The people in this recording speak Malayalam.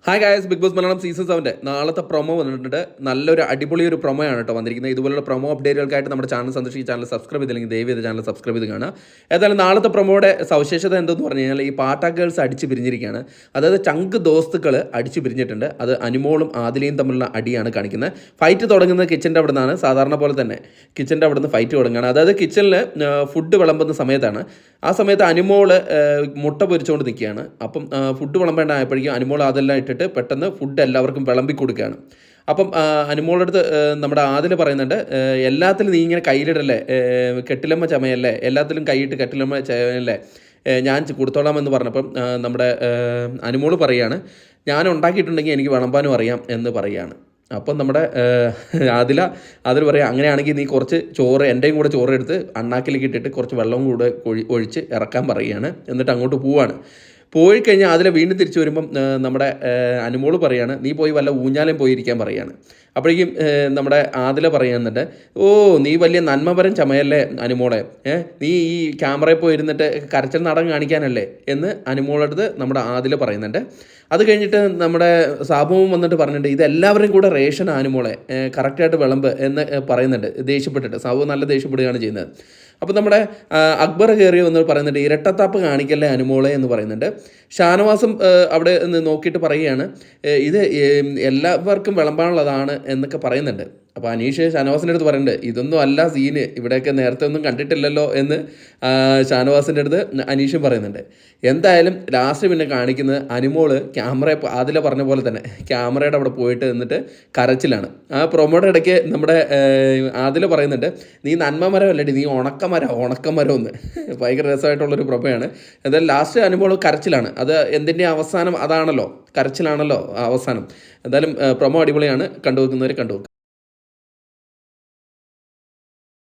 Hi guys, Bigg Boss Malayalam season 7 നാളത്തെ പ്രൊമോ വന്നിട്ടുണ്ട്. നല്ലൊരു അടിപൊളി ഒരു പ്രൊമോ ആണ് കേട്ടോ വന്നിരിക്കുന്നത്. ഇതുപോലുള്ള പ്രൊമോ അപ്ഡേറ്റുകൾക്കായിട്ട് നമ്മുടെ ചാനൽ സന്ദർശിച്ച് ചാനൽ സബ്സ്ക്രൈബ് ചെയ്തില്ലെങ്കിൽ ദയവ് ചെയ്ത് ചാനൽ സബ്സ്ക്രൈബ് ചെയ്ത് കാണുക. ഏതായാലും നാളത്തെ പ്രൊമോയുടെ സവിശേഷത എന്തെന്ന് പറഞ്ഞു കഴിഞ്ഞാൽ ഈ പാട്ട ഗേൾസ് അടിച്ച് പിരിഞ്ഞിരിക്കുകയാണ്. അതായത് ചങ്ക് ദോസ്തുക്കൾ അടിച്ച് പിരിഞ്ഞിട്ടുണ്ട്. അത് അനുമോളും ആദിലയും തമ്മിലുള്ള അടിയാണ് കാണിക്കുന്നത്. ഫൈറ്റ് തുടങ്ങുന്നത് കിച്ചൻ്റെ അവിടെ നിന്നാണ്. സാധാരണ പോലെ തന്നെ കിച്ചൻ്റെ അവിടെ നിന്ന് ഫൈറ്റ് തുടങ്ങുകയാണ്. അതായത് കിച്ചണിൽ ഫുഡ് വിളമ്പുന്ന സമയത്താണ്. ആ സമയത്ത് അനുമോൾ മുട്ട പൊരിച്ചുകൊണ്ട് നിൽക്കുകയാണ്. അപ്പം ഫുഡ് വിളമ്പേണ്ടപ്പോഴേക്കും അനുമോൾ അതെല്ലാം ഇട്ടിട്ട് പെട്ടെന്ന് ഫുഡ് എല്ലാവർക്കും വിളമ്പി കൊടുക്കുകയാണ്. അപ്പം അനുമോളുടെ അടുത്ത് നമ്മുടെ ആദിൽ പറയുന്നുണ്ട്, എല്ലാത്തിലും നീ ഇങ്ങനെ കയ്യിലിടല്ലേ, കെട്ടിലമ്മ ചമയല്ലേ, എല്ലാത്തിലും കൈയിട്ട് കെട്ടിലമ്മ ചമയല്ലേ, ഞാൻ കൊടുത്തോളാമെന്ന് പറഞ്ഞപ്പം നമ്മുടെ അനുമോൾ പറയുകയാണ്, ഞാൻ ഉണ്ടാക്കിയിട്ടുണ്ടെങ്കിൽ എനിക്ക് വിളമ്പാനും അറിയാം എന്ന് പറയുകയാണ്. അപ്പം നമ്മുടെ അതിൽ പറയാം, അങ്ങനെയാണെങ്കിൽ നീ കുറച്ച് ചോറ് എൻ്റെയും കൂടെ ചോറ് എടുത്ത് അണ്ണാക്കിലേക്ക് ഇട്ടിട്ട് കുറച്ച് വെള്ളവും കൂടെ ഒഴിച്ച് ഇറക്കാൻ പറയുകയാണ്. എന്നിട്ട് അങ്ങോട്ട് പോവാണ്. പോയി കഴിഞ്ഞാൽ അതിൽ വീണ്ടും തിരിച്ചു വരുമ്പം നമ്മുടെ അനുമോള് പറയാണ്, നീ പോയി വല്ല ഊഞ്ഞാലും പോയിരിക്കാൻ പറയുകയാണ്. അപ്പോഴേക്കും നമ്മുടെ ആദില പറയുന്നുണ്ട്, ഓ നീ വലിയ നന്മപരം ചമയല്ലേ അനുമോളെ, നീ ഈ ക്യാമറയിൽ പോയിരുന്നിട്ട് കരച്ചൽ നാടകം കാണിക്കാനല്ലേ എന്ന് അനുമോളടുത്ത് നമ്മുടെ ആദില പറയുന്നുണ്ട്. അത് കഴിഞ്ഞിട്ട് നമ്മുടെ സാബുവും വന്നിട്ട് പറഞ്ഞിട്ടുണ്ട്, ഇതെല്ലാവരും കൂടെ റേഷൻ അനുമോളെ കറക്റ്റായിട്ട് വിളമ്പ് എന്ന് പറയുന്നുണ്ട് ദേഷ്യപ്പെട്ടിട്ട്. സാബു നല്ല ദേഷ്യപ്പെടുകയാണ് ചെയ്യുന്നത്. അപ്പോൾ നമ്മുടെ അക്ബർ കയറി വന്ന് പറയുന്നുണ്ട്, ഇരട്ടത്താപ്പ് കാണിക്കല്ലേ അനുമോളെ എന്ന് പറയുന്നുണ്ട്. ഷാനവാസും അവിടെ നോക്കിയിട്ട് പറയുകയാണ്, ഇത് എല്ലാവർക്കും വിളമ്പാനുള്ളതാണ് എന്നൊക്കെ പറയുന്നുണ്ട്. അപ്പോൾ അനീഷ് ഷാനവാസിൻ്റെ അടുത്ത് പറയുന്നുണ്ട്, ഇതൊന്നും അല്ല സീന്, ഇവിടെയൊക്കെ നേരത്തെ ഒന്നും കണ്ടിട്ടില്ലല്ലോ എന്ന് ഷാനവാസിൻ്റെ അടുത്ത് അനീഷും പറയുന്നുണ്ട്. എന്തായാലും ലാസ്റ്റ് പിന്നെ കാണിക്കുന്നത് അനുമോള് ക്യാമറ അതിലെ പറഞ്ഞ പോലെ തന്നെ ക്യാമറയുടെ അവിടെ പോയിട്ട് നിന്നിട്ട് കരച്ചിലാണ്. ആ പ്രൊമോയുടെ ഇടയ്ക്ക് നമ്മുടെ അതിൽ പറയുന്നുണ്ട്, നീ നന്മ മരം അല്ലടി, നീ ഉണക്കമരം എന്ന്. ഭയങ്കര രസമായിട്ടുള്ളൊരു പ്രൊമോയാണ്. എന്തായാലും ലാസ്റ്റ് അനുമോള് കരച്ചിലാണ്. അത് എന്തിൻ്റെ അവസാനം അതാണല്ലോ, കരച്ചിലാണല്ലോ അവസാനം. എന്തായാലും പ്രൊമോ അടിപൊളിയാണ്. കണ്ടുവെക്കുന്നവർ കണ്ടുവെക്കുക.